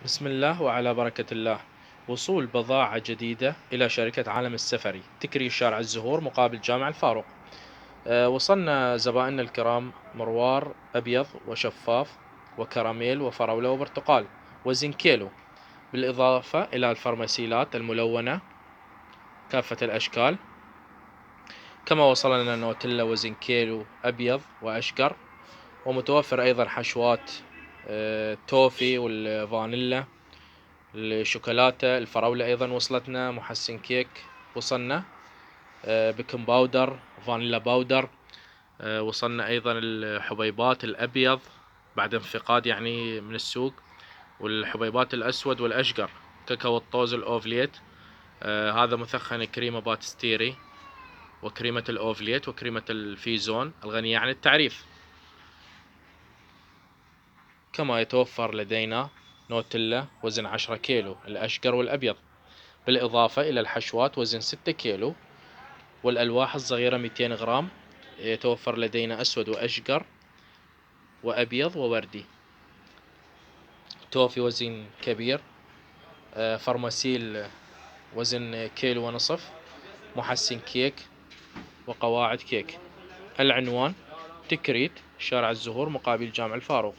بسم الله وعلى بركة الله. وصول بضاعة جديدة إلى شركة عالم السفري تكري شارع الزهور مقابل جامع الفاروق. وصلنا زبائننا الكرام مروار أبيض وشفاف وكراميل وفراولة وبرتقال وزن كيلو، بالإضافة إلى الفرماسيلات الملونة كافة الأشكال. كما وصل لنا نوتيلا وزن كيلو أبيض وأشقر، ومتوفر أيضا حشوات توفي والفانيلا، الشوكولاتة، الفراولة أيضا وصلتنا، محسن كيك وصلنا، بيكنج باودر، فانيلا باودر. وصلنا أيضا الحبيبات الأبيض بعد انفقاد يعني من السوق، والحبيبات الأسود والأشقر، كاكاو الطوز الأوفليت. هذا مثخن كريمة باتستيري وكريمة الأوفليت وكريمة الفيزون الغنية عن التعريف. كما يتوفر لدينا نوتيلا وزن 10 كيلو الأشقر والأبيض، بالإضافة إلى الحشوات وزن 6 كيلو، والألواح الصغيرة 200 غرام. يتوفر لدينا أسود وأشقر وأبيض ووردي. توفي وزن كبير، فرماسيل وزن كيلو ونصف، محسن كيك وقواعد كيك. العنوان تكريت شارع الزهور مقابل جامع الفاروق.